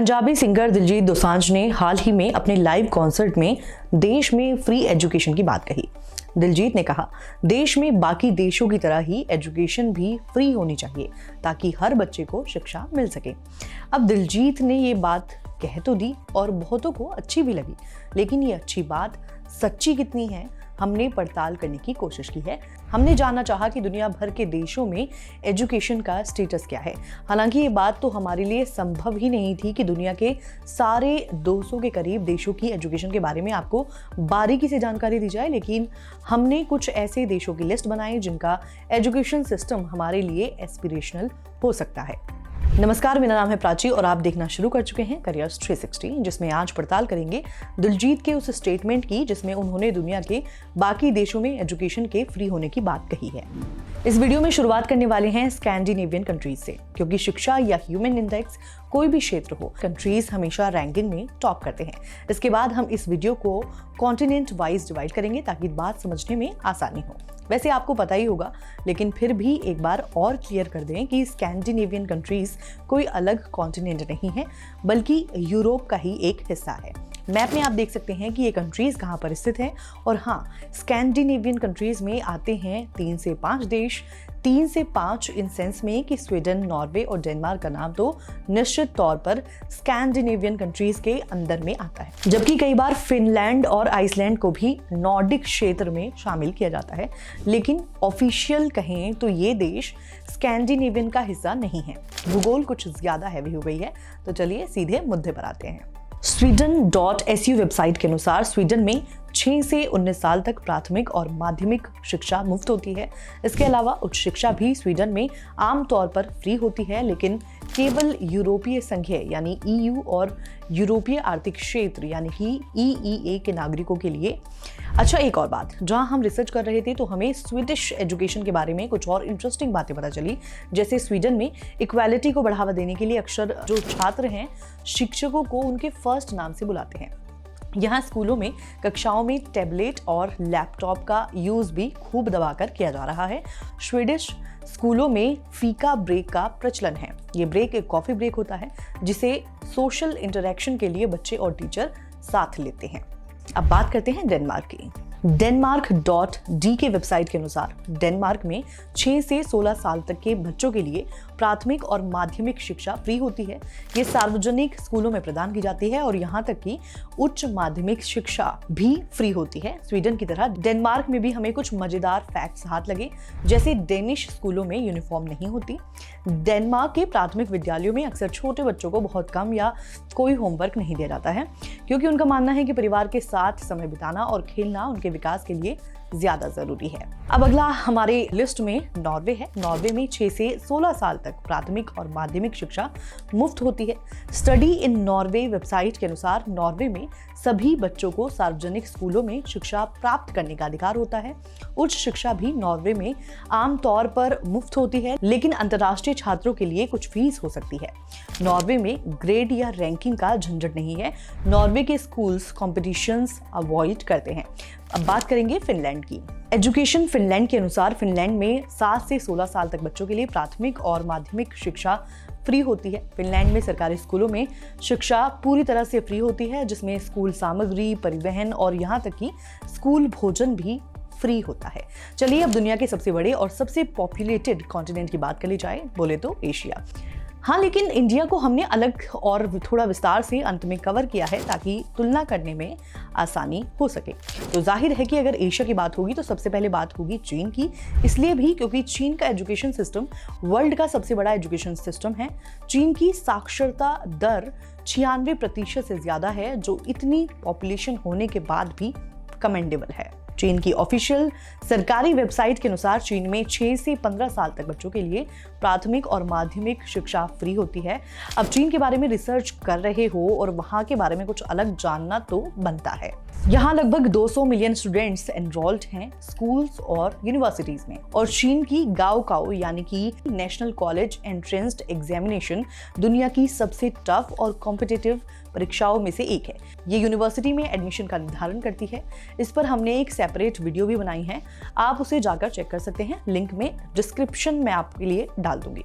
Punjabi singer Diljit Dosanjh ने हाल ही में अपने लाइव कॉन्सर्ट में देश में फ्री एजुकेशन की बात कही। दिलजीत ने कहा, देश में बाकी देशों की तरह ही एजुकेशन भी फ्री होनी चाहिए ताकि हर बच्चे को शिक्षा मिल सके। अब दिलजीत ने ये बात कह तो दी और बहुतों को अच्छी भी लगी, लेकिन ये अच्छी बात सच्ची कितनी है, हमने पड़ताल करने की कोशिश की है। हमने जानना चाहा कि दुनिया भर के देशों में एजुकेशन का स्टेटस क्या है। हालांकि ये बात तो हमारे लिए संभव ही नहीं थी कि दुनिया के सारे 200 के करीब देशों की एजुकेशन के बारे में आपको बारीकी से जानकारी दी जाए, लेकिन हमने कुछ ऐसे देशों की लिस्ट बनाई जिनका एजुकेशन सिस्टम हमारे लिए एस्पिरेशनल हो सकता है। नमस्कार, मेरा नाम है प्राची और आप देखना शुरू कर चुके हैं करियर्स 360, जिसमें आज पड़ताल करेंगे दिलजीत के उस स्टेटमेंट की जिसमें उन्होंने दुनिया के बाकी देशों में एजुकेशन के फ्री होने की बात कही है। इस वीडियो में शुरुआत करने वाले हैं स्कैंडिनेवियन कंट्रीज से, क्योंकि शिक्षा या ह्यूमन इंडेक्स कोई भी क्षेत्र हो, कंट्रीज हमेशा रैंकिंग में टॉप करते हैं। इसके बाद हम इस वीडियो को कॉन्टिनेंट वाइज डिवाइड करेंगे ताकि बात समझने में आसानी हो। वैसे आपको पता ही होगा, लेकिन फिर भी एक बार और क्लियर कर दें कि स्कैंडिनेवियन कंट्रीज कोई अलग कॉन्टिनेंट नहीं है, बल्कि यूरोप का ही एक हिस्सा है। मैप में आप देख सकते हैं कि ये कंट्रीज कहाँ पर स्थित है। और हाँ, स्कैंडिनेवियन कंट्रीज में आते हैं 3 से 5 देश। 3 से 5 इन सेंस में कि स्वीडन, नॉर्वे और डेनमार्क का नाम तो निश्चित तौर पर स्कैंडिनेवियन कंट्रीज के अंदर में आता है, जबकि कई बार फिनलैंड और आइसलैंड को भी नॉर्डिक क्षेत्र में शामिल किया जाता है। लेकिन ऑफिशियल कहें तो ये देश स्कैंडिनेवियन का हिस्सा नहीं है। भूगोल कुछ ज्यादा हैवी हो गई है, तो चलिए सीधे मुद्दे पर आते हैं। sweden.su वेबसाइट के अनुसार स्वीडन में 6 से 19 साल तक प्राथमिक और माध्यमिक शिक्षा मुफ्त होती है। इसके अलावा उच्च शिक्षा भी स्वीडन में आमतौर पर फ्री होती है, लेकिन केवल यूरोपीय संघ यानी EU और यूरोपीय आर्थिक क्षेत्र यानी कि EEA के नागरिकों के लिए। अच्छा, एक और बात, जहां हम रिसर्च कर रहे थे तो हमें स्वीडिश एजुकेशन के बारे में कुछ और इंटरेस्टिंग बातें पता चली। जैसे स्वीडन में इक्वालिटी को बढ़ावा देने के लिए अक्सर जो छात्र हैं शिक्षकों को उनके फर्स्ट नाम से बुलाते हैं। यहाँ स्कूलों में कक्षाओं में टैबलेट और लैपटॉप का यूज भी खूब दबाकर किया जा रहा है। स्वीडिश स्कूलों में फीका ब्रेक का प्रचलन है। ये ब्रेक एक कॉफी ब्रेक होता है जिसे सोशल इंटरेक्शन के लिए बच्चे और टीचर साथ लेते हैं। अब बात करते हैं डेनमार्क की। Denmark.d के वेबसाइट के अनुसार डेनमार्क में 6 से 16 साल तक के बच्चों के लिए प्राथमिक और माध्यमिक शिक्षा फ्री होती है। ये सार्वजनिक स्कूलों में प्रदान की जाती है और यहाँ तक कि उच्च माध्यमिक शिक्षा भी फ्री होती है। स्वीडन की तरह डेनमार्क में भी हमें कुछ मजेदार फैक्ट्स हाथ लगे, जैसे डेनिश स्कूलों में यूनिफॉर्म नहीं होती। डेनमार्क के प्राथमिक विद्यालयों में अक्सर छोटे बच्चों को बहुत कम या कोई होमवर्क नहीं दिया जाता है, क्योंकि उनका मानना है कि परिवार के साथ समय बिताना और खेलना उनके विकास के लिए ज्यादा जरूरी है। अब अगला हमारे लिस्ट में नॉर्वे है। नॉर्वे में 6 से 16 साल तक प्राथमिक और माध्यमिक शिक्षा मुफ्त होती है। स्टडी इन नॉर्वे वेबसाइट के अनुसार नॉर्वे में सभी बच्चों को सार्वजनिक स्कूलों में शिक्षा प्राप्त करने का अधिकार होता है। उच्च शिक्षा भी नॉर्वे में आमतौर पर मुफ्त होती है, लेकिन अंतर्राष्ट्रीय छात्रों के लिए कुछ फीस हो सकती है। नॉर्वे में ग्रेड या रैंकिंग का झंझट नहीं है। नॉर्वे के स्कूल्स कॉम्पिटिशन्स अवॉइड करते हैं। अब बात करेंगे फिनलैंड की। एजुकेशन फिनलैंड के अनुसार फिनलैंड में 7 से 16 साल तक बच्चों के लिए प्राथमिक और माध्यमिक शिक्षा फ्री होती है। फिनलैंड में सरकारी स्कूलों में शिक्षा पूरी तरह से फ्री होती है, जिसमें स्कूल सामग्री, परिवहन और यहाँ तक कि स्कूल भोजन भी फ्री होता है। चलिए अब दुनिया के सबसे बड़े और सबसे पॉपुलेटेड कॉन्टिनेंट की बात कर ली जाए, बोले तो एशिया। हाँ, लेकिन इंडिया को हमने अलग और थोड़ा विस्तार से अंत में कवर किया है ताकि तुलना करने में आसानी हो सके। तो जाहिर है कि अगर एशिया की बात होगी तो सबसे पहले बात होगी चीन की, इसलिए भी क्योंकि चीन का एजुकेशन सिस्टम वर्ल्ड का सबसे बड़ा एजुकेशन सिस्टम है। चीन की साक्षरता दर 96% से ज्यादा है, जो इतनी पॉपुलेशन होने के बाद भी कमेंडेबल है। चीन की ऑफिशियल सरकारी वेबसाइट के अनुसार चीन में 6 से 15 साल तक बच्चों के लिए प्राथमिक और माध्यमिक शिक्षा फ्री होती है। अब चीन के बारे में रिसर्च कर रहे हो और वहां के बारे में कुछ अलग जानना तो बनता है। यहाँ लगभग 200 मिलियन स्टूडेंट्स एनरोल्ड हैं स्कूल्स और यूनिवर्सिटीज में। और चीन की गाओकाओ यानी कि नेशनल कॉलेज एंट्रेंस एग्जामिनेशन दुनिया की सबसे टफ और कॉम्पिटिटिव परीक्षाओं में से एक है। ये यूनिवर्सिटी में एडमिशन का निर्धारण करती है। इस पर हमने एक सेपरेट वीडियो भी बनाई है, आप उसे जाकर चेक कर सकते हैं। लिंक में डिस्क्रिप्शन में आपके लिए डाल दूंगी।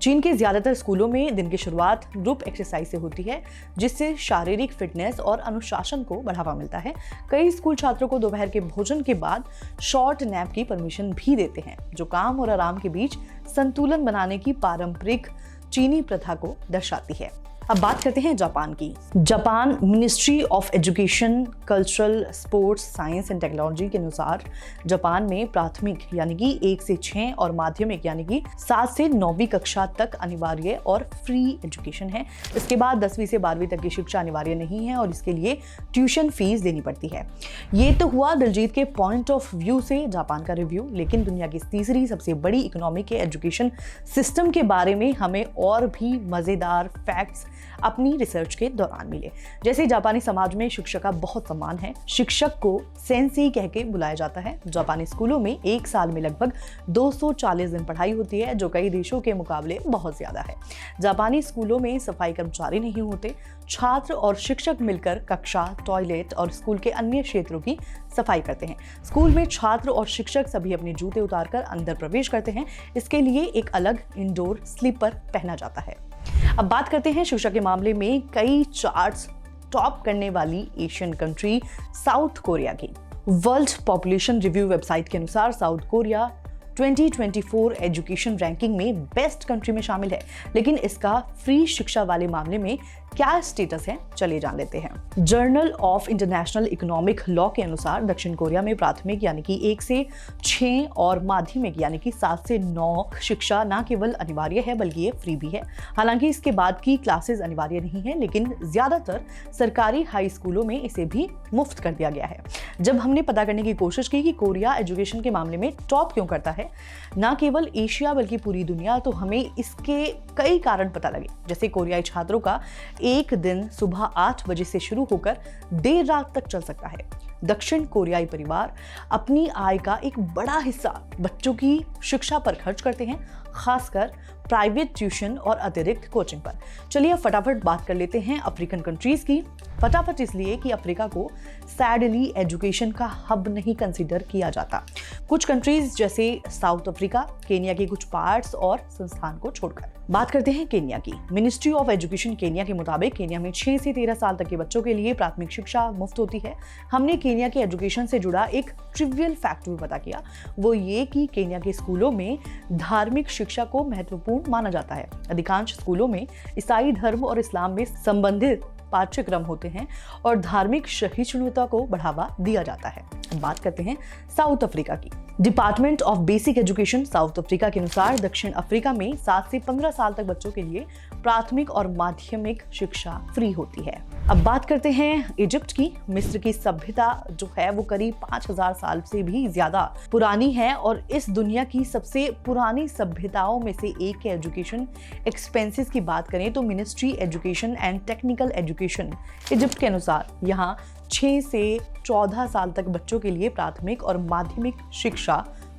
चीन के ज्यादातर स्कूलों में दिन की शुरुआत ग्रुप एक्सरसाइज से होती है, जिससे शारीरिक फिटनेस और अनुशासन को बढ़ावा मिलता है। कई स्कूल छात्रों को दोपहर के भोजन के बाद शॉर्ट नैप की परमिशन भी देते हैं, जो काम और आराम के बीच संतुलन बनाने की पारंपरिक चीनी प्रथा को दर्शाती है। अब बात करते हैं जापान की। Japan ministry of education, cultural, sports, science and technology के अनुसार जापान में प्राथमिक यानी कि 1 से 6 और माध्यमिक यानी कि 7 से 9वीं कक्षा तक अनिवार्य और फ्री एजुकेशन है। इसके बाद 10वीं से 12वीं तक की शिक्षा अनिवार्य नहीं है और इसके लिए ट्यूशन फीस देनी पड़ती है। ये तो हुआ दिलजीत के पॉइंट ऑफ व्यू से जापान का रिव्यू, लेकिन दुनिया की तीसरी सबसे बड़ी इकोनॉमी के एजुकेशन सिस्टम के बारे में हमें और भी मजेदार फैक्ट्स अपनी रिसर्च के दौरान मिले। जैसे जापानी समाज में शिक्षक का बहुत सम्मान है। शिक्षक को सेंसेई कह के बुलाया जाता है। जापानी स्कूलों में एक साल में लगभग 240 दिन पढ़ाई होती है, जो कई देशों के मुकाबले बहुत ज्यादा है। जापानी स्कूलों में सफाई कर्मचारी नहीं होते। छात्र और शिक्षक मिलकर कक्षा, टॉयलेट और स्कूल के अन्य क्षेत्रों की सफाई करते हैं। स्कूल में छात्र और शिक्षक सभी अपने जूते उतारकर अंदर प्रवेश करते हैं। इसके लिए एक अलग इंडोर स्लीपर पहना जाता है। अब बात करते हैं शिक्षा के मामले में कई चार्ट्स टॉप करने वाली एशियन कंट्री साउथ कोरिया की। वर्ल्ड पॉपुलेशन रिव्यू वेबसाइट के अनुसार साउथ कोरिया 2024 एजुकेशन रैंकिंग में बेस्ट कंट्री में शामिल है, लेकिन इसका फ्री शिक्षा वाले मामले में क्या स्टेटस है, चलिए जान लेते हैं। Journal of international economic law के अनुसार दक्षिण कोरिया में प्राथमिक यानी कि 1 से 6 और माध्यमिक यानी कि 7 से 9 शिक्षा न केवल अनिवार्य है बल्कि ये फ्री भी है। हालांकि इसके बाद की क्लासेस अनिवार्य नहीं है, लेकिन ज्यादातर सरकारी हाई स्कूलों में इसे भी मुफ्त कर दिया गया है। जब हमने पता करने की कोशिश की कि कोरिया एजुकेशन के मामले में टॉप क्यों करता है, न केवल एशिया बल्कि पूरी दुनिया, तो हमें इसके कई कारण पता लगे। जैसे कोरियाई छात्रों का एक दिन सुबह 8 बजे से शुरू होकर देर रात तक चल सकता है। दक्षिण कोरियाई परिवार अपनी आय का एक बड़ा हिस्सा बच्चों की शिक्षा पर खर्च करते हैं, खासकर प्राइवेट ट्यूशन और अतिरिक्त कोचिंग पर। चलिए फटाफट बात कर लेते हैं अफ्रीकन कंट्रीज की। फटाफट इसलिए कि अफ्रीका को सैडली एजुकेशन का हब नहीं कंसीडर किया जाता, कुछ कंट्रीज जैसे साउथ अफ्रीका, केनिया के कुछ पार्ट्स और संस्थान को छोड़कर। बात करते हैं केनिया की। मिनिस्ट्री ऑफ एजुकेशन केनिया के मुताबिक केनिया में 6 से 13 साल तक के बच्चों के लिए प्राथमिक शिक्षा मुफ्त होती है। हमने केनिया के एजुकेशन से जुड़ा एक ट्रिवियल फैक्ट भी पता किया, वो ये कि केनिया के स्कूलों में धार्मिक शिक्षा को महत्वपूर्ण माना जाता है। अधिकांश स्कूलों में ईसाई धर्म और इस्लाम में संबंधित पाठ्यक्रम होते हैं और धार्मिक सहिष्णुता को बढ़ावा दिया जाता है। बात करते हैं साउथ अफ्रीका की। Department of basic education south Africa के अनुसार दक्षिण अफ्रीका में 7 से 15 साल तक बच्चों के लिए प्राथमिक और माध्यमिक शिक्षा फ्री होती है। अब बात करते हैं इजिप्ट की। मिस्र की सभ्यता जो है वो करीब 5000 साल से भी ज्यादा पुरानी है और इस दुनिया की सबसे पुरानी सभ्यताओं में से एक के एजुकेशन एक्सपेंसेस की बात करें तो ministry education and technical education Egypt के अनुसार यहाँ 6 से 14 साल तक बच्चों के लिए प्राथमिक और माध्यमिक शिक्षा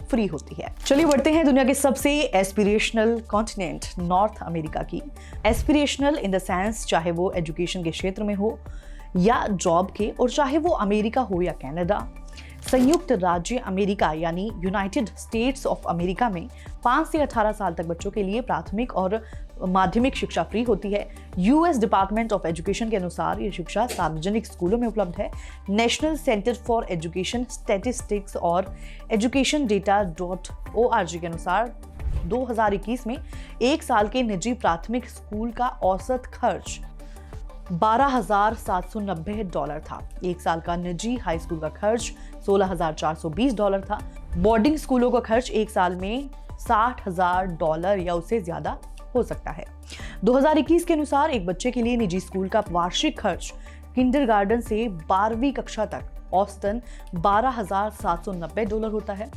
फ्री होती है। चलिए बढ़ते हैं दुनिया के सबसे एस्पिरेशनल कॉन्टिनेंट नॉर्थ अमेरिका की। एस्पिरेशनल इन द सेंस चाहे वो एजुकेशन के क्षेत्र में हो या जॉब के, और चाहे वो अमेरिका हो या कनाडा। संयुक्त राज्य अमेरिका यानी यूनाइटेड स्टेट्स ऑफ अमेरिका में 5 से 18 साल तक बच्चों के लिए प्राथमिक और माध्यमिक शिक्षा फ्री होती है। यूएस डिपार्टमेंट ऑफ एजुकेशन के अनुसार ये शिक्षा सार्वजनिक स्कूलों में उपलब्ध है। National centre for education statistics और एजुकेशन डेटा.org के अनुसार 2021 में एक साल के निजी प्राथमिक स्कूल का औसत खर्च $12,790 था। एक साल का निजी हाई स्कूल का खर्च $16,420 था। बोर्डिंग स्कूलों का खर्च एक साल में $60,000 या उससे ज्यादा हो सकता है। 2021 के अनुसार एक बच्चे के लिए निजी स्कूल का वार्षिक खर्च किंडरगार्टन से 12वीं कक्षा तक औसतन $12,790 होता है।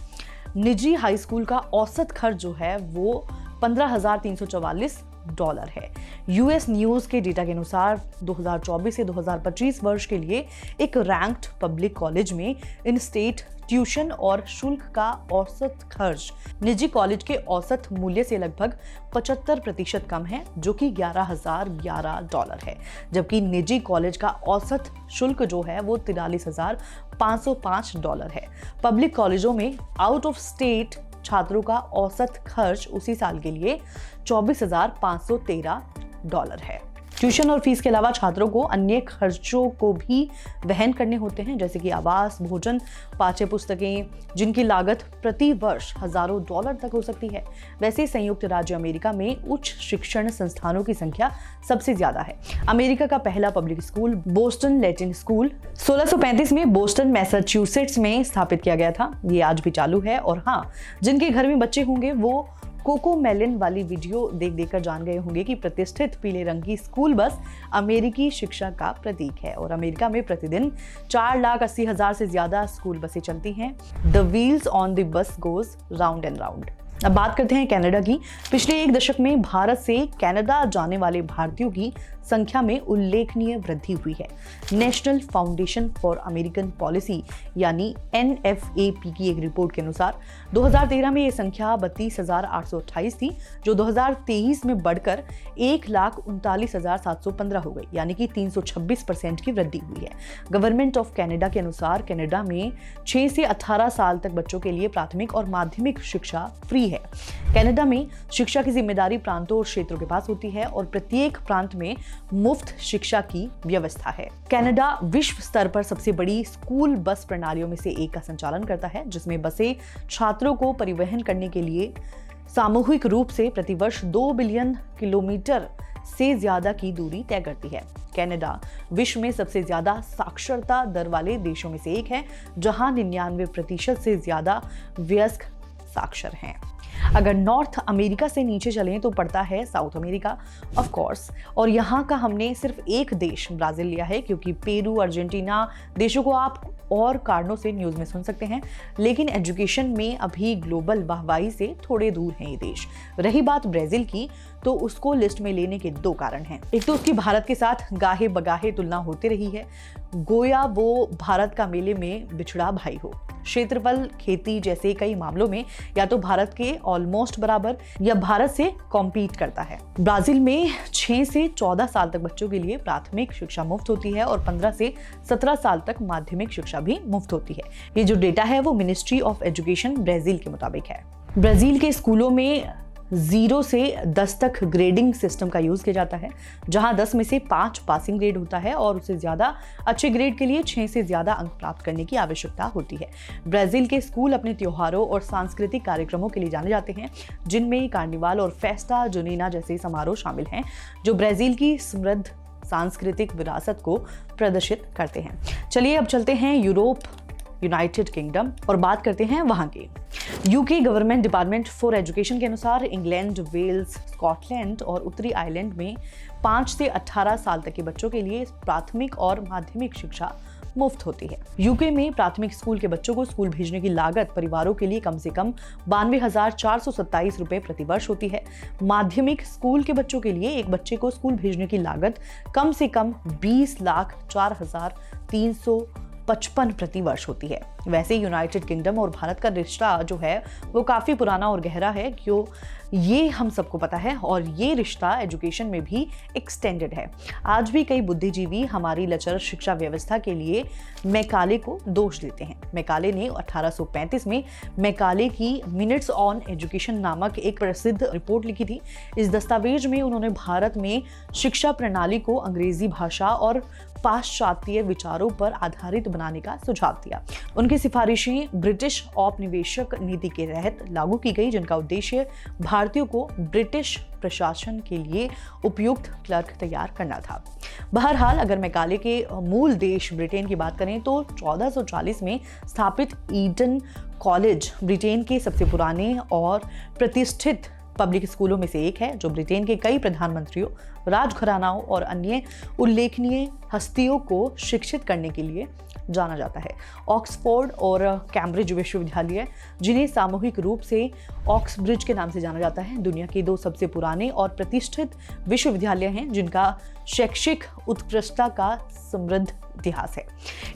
निजी हाई स्कूल का औसत खर्च जो है वो $15,344 है। यूएस न्यूज के डेटा के अनुसार 2024 से 2025 वर्ष के लिए एक रैंक्ड पब्लिक कॉलेज में इन स्टेट ट्यूशन और शुल्क का औसत खर्च निजी कॉलेज के औसत मूल्य से लगभग 75% कम है, जो कि $11,011 है, जबकि निजी कॉलेज का औसत शुल्क जो है वो $43,505 है। पब्लिक कॉलेजों में आउट ऑफ स्टेट छात्रों का औसत खर्च उसी साल के लिए $24,513 है। ट्यूशन और फीस के अलावा छात्रों को अन्य खर्चों को भी वहन करने होते हैं, जैसे कि आवास, भोजन, पाठ्य पुस्तकें, जिनकी लागत प्रति वर्ष हजारों डॉलर तक हो सकती है। वैसे संयुक्त राज्य अमेरिका में उच्च शिक्षण संस्थानों की संख्या सबसे ज्यादा है। अमेरिका का पहला public school Boston Latin school 1635 में बोस्टन मैसाचुसेट्स में स्थापित किया गया था। ये आज भी चालू है। और हाँ, जिनके घर में बच्चे होंगे वो कोको मेलिन वाली वीडियो देख देखकर जान गए होंगे कि प्रतिष्ठित पीले रंग की स्कूल बस अमेरिकी शिक्षा का प्रतीक है। और अमेरिका में प्रतिदिन 4,80,000 से ज्यादा स्कूल बसें चलती हैं। The wheels on the bus goes round and round. अब बात करते हैं कनाडा की। पिछले एक दशक में भारत से कनाडा जाने वाले भारतीयों की संख्या में उल्लेखनीय वृद्धि हुई है। National foundation for American policy यानी NFAP की एक रिपोर्ट के अनुसार 2013 में ये संख्या 32,828 थी, जो 2023 में बढ़कर 1,39,715 हो गई, यानी कि 326% की वृद्धि हुई है। गवर्नमेंट ऑफ कनाडा के अनुसार कनाडा में 6 से 18 साल तक बच्चों के लिए प्राथमिक और माध्यमिक शिक्षा फ्री है। कनाडा में शिक्षा की जिम्मेदारी प्रांतों और क्षेत्रों के पास होती है और प्रत्येक प्रांत में मुफ्त शिक्षा की व्यवस्था है। कनाडा विश्व स्तर पर सबसे बड़ी स्कूल बस प्रणालियों में से एक का संचालन करता है, जिसमें बसें छात्रों को परिवहन करने के लिए सामूहिक रूप से प्रतिवर्ष 2 बिलियन किलोमीटर से ज्यादा की दूरी तय करती है। कनाडा विश्व में सबसे ज्यादा साक्षरता दर वाले देशों में से एक है, जहां 99% से ज्यादा वयस्क साक्षर हैं। अगर नॉर्थ अमेरिका से नीचे चलें तो पड़ता है साउथ अमेरिका, ऑफ कोर्स। और यहाँ का हमने सिर्फ एक देश ब्राजील लिया है, क्योंकि पेरू, अर्जेंटीना देशों को आप और कारणों से न्यूज में सुन सकते हैं, लेकिन एजुकेशन में अभी ग्लोबल वाहवाही से थोड़े दूर हैं ये देश। रही बात ब्राजील की, तो उसको लिस्ट में लेने के 2 कारण हैं। एक तो उसकी भारत के साथ गाहे बगाहे तुलना होती रही है, गोया वो भारत का मेले में बिछड़ा भाई हो। क्षेत्रफल, खेती जैसे कई मामलों में या तो भारत के ऑलमोस्ट बराबर या भारत से कॉम्पीट करता है। ब्राजील में 6 से 14 साल तक बच्चों के लिए प्राथमिक शिक्षा मुफ्त होती है और 15 से 17 साल तक माध्यमिक शिक्षा भी मुफ्त होती है। ये जो डेटा है वो मिनिस्ट्री ऑफ एजुकेशन ब्राजील के मुताबिक है। ब्राजील के स्कूलों में 0 से 10 तक ग्रेडिंग सिस्टम का यूज किया जाता है, जहां 10 में से 5 पासिंग ग्रेड होता है और उससे ज्यादा अच्छे ग्रेड के लिए 6 से ज्यादा अंक प्राप्त करने की आवश्यकता होती है। ब्राजील के स्कूल अपने त्योहारों और सांस्कृतिक कार्यक्रमों के लिए जाने जाते हैं, जिनमें कार्निवाल और फेस्टा जुनीना जैसे समारोह शामिल हैं, जो ब्राजील की समृद्ध सांस्कृतिक विरासत को प्रदर्शित करते हैं। चलिए अब चलते हैं यूरोप, यूनाइटेड किंगडम और बात करते हैं वहां के। UK government department for education के अनुसार इंग्लैंड, वेल्स, स्कॉटलैंड और उत्तरी आयरलैंड में 5 से 18 साल तक के बच्चों के लिए प्राथमिक और माध्यमिक शिक्षा मुफ्त होती है। यूके में प्राथमिक स्कूल के बच्चों को स्कूल भेजने की लागत परिवारों के लिए कम से कम 92,427 रुपए प्रति वर्ष होती है। माध्यमिक स्कूल के बच्चों के लिए एक बच्चे को स्कूल भेजने की लागत कम से कम 20,04,355 प्रति वर्ष होती है। वैसे यूनाइटेड किंगडम और भारत का रिश्ता जो है वो काफी पुराना और गहरा है, क्यों ये हम सबको पता है, और ये रिश्ता एजुकेशन में भी एक्सटेंडेड है। आज भी कई बुद्धिजीवी हमारी लचर शिक्षा व्यवस्था के लिए मैकाले को दोष देते हैं। मैकाले ने 1835 में मैकाले की मिनट्स ऑन एजुकेशन नामक एक प्रसिद्ध रिपोर्ट लिखी थी। इस दस्तावेज में उन्होंने भारत में शिक्षा प्रणाली को अंग्रेजी भाषा और पाश्चात्य विचारों पर आधारित बनाने का सुझाव दिया। उनकी सिफारिशें ब्रिटिश औपनिवेशिक नीति के तहत लागू की गई, जिनका उद्देश्य भारतीयों को ब्रिटिश प्रशासन के लिए उपयुक्त क्लर्क तैयार करना था। बहरहाल अगर मैकाले के मूल देश ब्रिटेन की बात करें तो 1440 में स्थापित ईडन कॉलेज ब्रिटेन के सबसे पुराने और प्रतिष्ठित पब्लिक स्कूलों में से एक है, जो ब्रिटेन के कई प्रधानमंत्रियों, राजघरानाओं और अन्य उल्लेखनीय हस्तियों को शिक्षित करने के लिए जाना जाता है। ऑक्सफोर्ड और कैम्ब्रिज विश्वविद्यालय, जिन्हें सामूहिक रूप से ऑक्सब्रिज के नाम से जाना जाता है, दुनिया के 2 सबसे पुराने और प्रतिष्ठित विश्वविद्यालय हैं, जिनका शैक्षिक उत्कृष्टता का समृद्ध इतिहास है।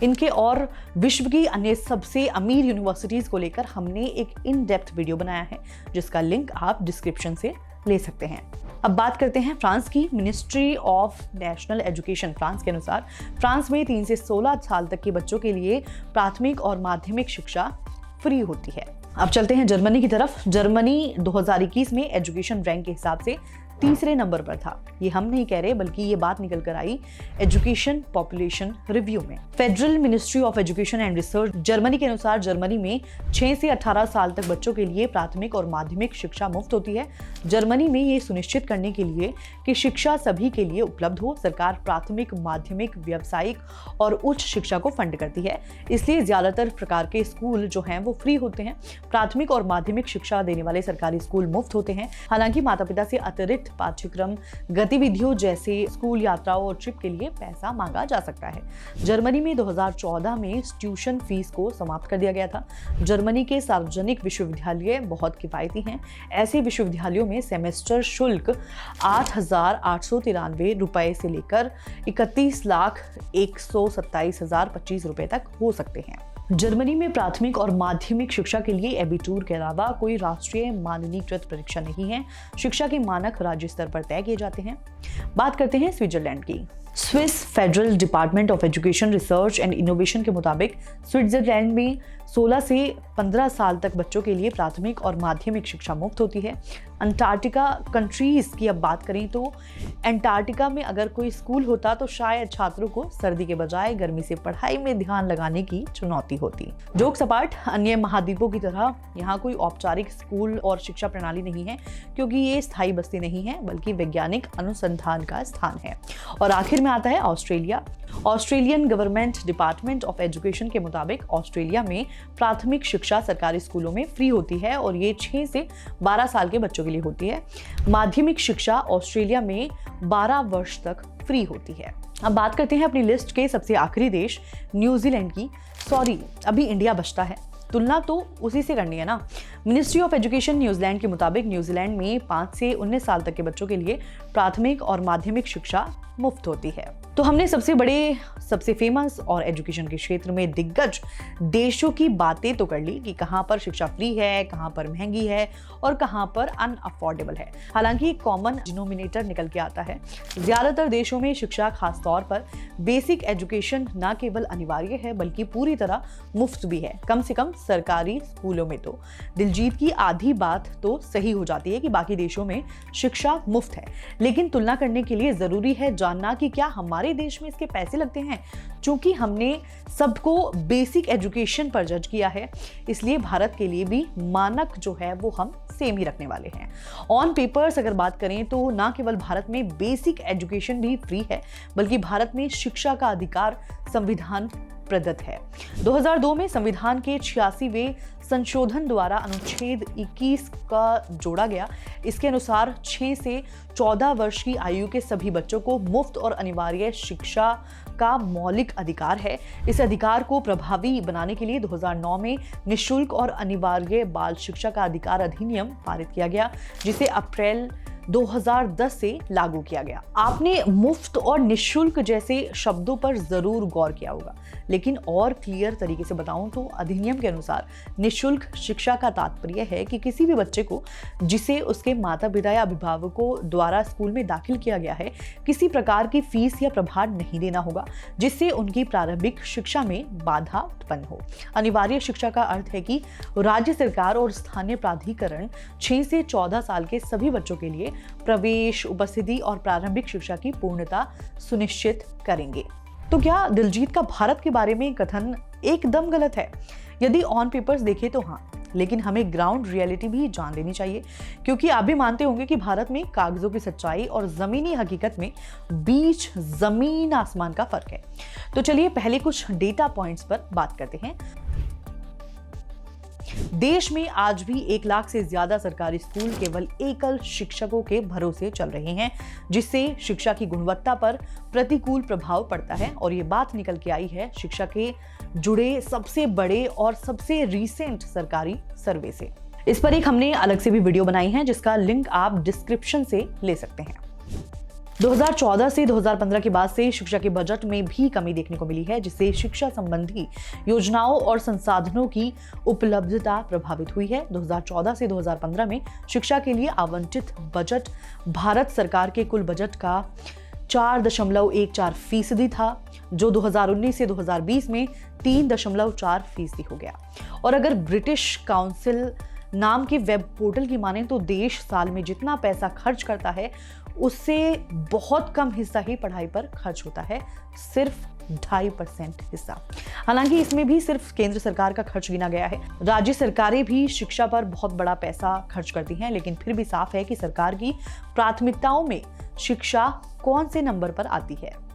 इनके और विश्व की अन्य सबसे अमीर यूनिवर्सिटीज को लेकर हमने एक इन डेप्थ वीडियो बनाया है, जिसका लिंक आप डिस्क्रिप्शन से ले सकते हैं। अब बात करते हैं फ्रांस की। Ministry of national education France के अनुसार फ्रांस में 3 से 16 साल तक के बच्चों के लिए प्राथमिक और माध्यमिक शिक्षा फ्री होती है। अब चलते हैं जर्मनी की तरफ। जर्मनी 2021 में एजुकेशन रैंक के हिसाब से तीसरे नंबर पर था। ये हम नहीं कह रहे, बल्कि ये बात निकल कर आई एजुकेशन पॉपुलेशन रिव्यू में। Federal ministry of education and research Germany के अनुसार जर्मनी में 6 से 18 साल तक बच्चों के लिए प्राथमिक और माध्यमिक शिक्षा मुफ्त होती है। जर्मनी में ये सुनिश्चित करने के लिए कि शिक्षा सभी के लिए उपलब्ध हो, सरकार प्राथमिक, माध्यमिक, व्यावसायिक और उच्च शिक्षा को फंड करती है। इसलिए ज्यादातर प्रकार के स्कूल जो हैं वो फ्री होते हैं। प्राथमिक और माध्यमिक शिक्षा देने वाले सरकारी स्कूल मुफ्त होते हैं। हालांकि माता पिता से अतिरिक्त पाठ्यक्रम गतिविधियों जैसे स्कूल यात्राओं और ट्रिप के लिए पैसा मांगा जा सकता है। जर्मनी में 2014 में ट्यूशन फीस को समाप्त कर दिया गया था। जर्मनी के सार्वजनिक विश्वविद्यालय बहुत किफायती हैं। ऐसे विश्वविद्यालयों में सेमेस्टर शुल्क 8,893 रुपए से लेकर 31,127,025 रुपए तक हो सकते हैं। जर्मनी में प्राथमिक और माध्यमिक शिक्षा के लिए एबिटूर के अलावा कोई राष्ट्रीय माननीकृत परीक्षा नहीं है। शिक्षा के मानक राज्य स्तर पर तय किए जाते हैं। बात करते हैं स्विट्जरलैंड की। Swiss federal department of education research and innovation के मुताबिक स्विट्जरलैंड में 16 से 15 साल तक बच्चों के लिए प्राथमिक और माध्यमिक शिक्षा मुफ्त होती है। अंटार्कटिका कंट्रीज की अब बात करें तो अंटार्कटिका में अगर कोई स्कूल होता तो शायद छात्रों को सर्दी के बजाय गर्मी से पढ़ाई में ध्यान लगाने की चुनौती होती। जोक सपाट, अन्य महाद्वीपों की तरह यहाँ कोई औपचारिक स्कूल और शिक्षा प्रणाली नहीं है, क्योंकि ये स्थायी बस्ती नहीं है बल्कि वैज्ञानिक अनुसंधान का स्थान है। और आखिर में आता है Australia. Australian government department of education के मुताबिक ऑस्ट्रेलिया में प्राथमिक शिक्षा सरकारी स्कूलों में फ्री होती है और ये 6 से 12 साल के बच्चों के लिए होती है। माध्यमिक शिक्षा ऑस्ट्रेलिया में 12 वर्ष तक फ्री होती है। अब बात करते हैं अपनी लिस्ट के सबसे आखिरी देश न्यूजीलैंड की। सॉरी, अभी इंडिया बचता है, तुलना तो उसी से करनी है ना। मिनिस्ट्री ऑफ एजुकेशन न्यूजीलैंड के मुताबिक न्यूजीलैंड में 5 से 19 साल तक के बच्चों के लिए प्राथमिक और माध्यमिक शिक्षा मुफ्त होती है। तो हमने सबसे बड़े, सबसे फेमस और एजुकेशन के क्षेत्र में दिग्गज देशों की बातें तो कर ली कि कहाँ पर शिक्षा फ्री है, कहाँ पर महंगी है और कहाँ पर अनअफोर्डेबल है। हालांकि एक कॉमन डिनोमिनेटर निकल के आता है। ज्यादातर देशों में शिक्षा, खास तौर पर बेसिक एजुकेशन, न केवल अनिवार्य है बल्कि पूरी तरह मुफ्त भी है। कम से कम सरकारी स्कूलों में तो। दिलजीत की आधी बात तो सही हो जाती है कि बाकी देशों में शिक्षा मुफ्त है, लेकिन तुलना करने के लिए जरूरी है जानना कि क्या हमारे देश में इसके पैसे लगते हैं। चूंकि हमने सबको बेसिक एजुकेशन पर जज किया है, इसलिए भारत के लिए भी मानक जो है वो हम सेम ही रखने वाले हैं। ऑन पेपर्स अगर बात करें तो ना केवल भारत में बेसिक एजुकेशन भी फ्री है, बल्कि भारत में शिक्षा का अधिकार संविधान प्रदत्त है। 2002 में संविधान के 86वें संशोधन द्वारा अनुच्छेद 21 का जोड़ा गया। इसके अनुसार 6 से 14 वर्ष की आयु के सभी बच्चों को मुफ्त और अनिवार्य शिक्षा का मौलिक अधिकार है। इस अधिकार को प्रभावी बनाने के लिए 2009 में निःशुल्क और अनिवार्य बाल शिक्षा का अधिकार अधिनियम पारित किया गया, जिसे अप्रैल 2010 से लागू किया गया। आपने मुफ्त और निःशुल्क जैसे शब्दों पर जरूर गौर किया होगा, लेकिन और क्लियर तरीके से बताऊं तो अधिनियम के अनुसार निःशुल्क शिक्षा का तात्पर्य है कि किसी भी बच्चे को जिसे उसके माता पिता या अभिभावकों द्वारा स्कूल में दाखिल किया गया है, किसी प्रकार की फीस या प्रभार नहीं देना होगा जिससे उनकी प्रारंभिक शिक्षा में बाधा उत्पन्न हो। अनिवार्य शिक्षा का अर्थ है कि राज्य सरकार और स्थानीय प्राधिकरण 6 से 14 साल के सभी बच्चों के लिए प्रवेश, उपस्थिति और प्रारंभिक शिक्षा की पूर्णता सुनिश्चित करेंगे। तो क्या दिलजीत का भारत के बारे में कथन एकदम गलत है? यदि ऑन पेपर्स देखें तो हाँ, लेकिन हमें ग्राउंड रियलिटी भी जान लेनी चाहिए, क्योंकि आप भी मानते होंगे कि भारत में कागजों की सच्चाई और जमीनी हकीकत में बीच जमीन आसमान का फर्क है। तो चलिए पहले कुछ डेटा पॉइंट्स पर बात करते हैं। देश में आज भी 1 लाख से ज्यादा सरकारी स्कूल केवल एकल शिक्षकों के भरोसे चल रहे हैं, जिससे शिक्षा की गुणवत्ता पर प्रतिकूल प्रभाव पड़ता है। और ये बात निकल के आई है शिक्षा के जुड़े सबसे बड़े और सबसे रीसेंट सरकारी सर्वे से। इस पर एक हमने अलग से भी वीडियो बनाई है, जिसका लिंक आप डिस्क्रिप्शन से ले सकते हैं। 2014 से 2015 के बाद से शिक्षा के बजट में भी कमी देखने को मिली है, जिससे शिक्षा संबंधी योजनाओं और संसाधनों की उपलब्धता प्रभावित हुई है। 2014 से 2015 में शिक्षा के लिए आवंटित बजट भारत सरकार के कुल बजट का 4.14% था, जो 2019 से 2020 में 3.4% हो गया। और अगर ब्रिटिश काउंसिल नाम के वेब पोर्टल की माने तो देश साल में जितना पैसा खर्च करता है उससे बहुत कम हिस्सा ही पढ़ाई पर खर्च होता है, सिर्फ 2.5% हिस्सा। हालांकि इसमें भी सिर्फ केंद्र सरकार का खर्च गिना गया है। राज्य सरकारें भी शिक्षा पर बहुत बड़ा पैसा खर्च करती हैं, लेकिन फिर भी साफ है कि सरकार की प्राथमिकताओं में शिक्षा कौन से नंबर पर आती है।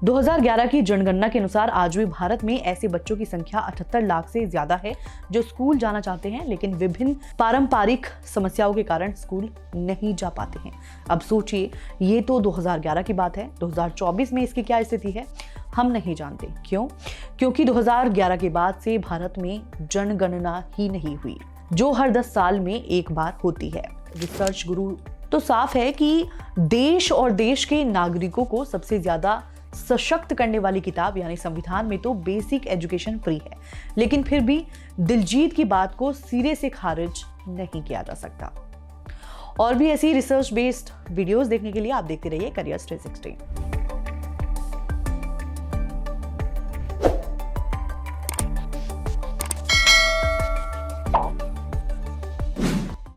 2011 की जनगणना के अनुसार आज भी भारत में ऐसे बच्चों की संख्या 78 लाख से ज्यादा है जो स्कूल जाना चाहते हैं, लेकिन विभिन्न पारंपरिक समस्याओं के कारण स्कूल नहीं जा पाते हैं। अब सोचिए, ये तो 2011 की बात है, 2024 में इसकी क्या स्थिति है हम नहीं जानते। क्यों? क्योंकि 2011 के बाद से भारत में जनगणना ही नहीं हुई, जो हर 10 साल में एक बार होती है। रिसर्च गुरु तो साफ है कि देश और देश के नागरिकों को सबसे ज्यादा सशक्त करने वाली किताब यानी संविधान में तो बेसिक एजुकेशन फ्री है, लेकिन फिर भी दिलजीत की बात को सिरे से खारिज नहीं किया जा सकता। और भी ऐसी रिसर्च बेस्ड वीडियोस देखने के लिए आप देखते रहिए करियर्स 360।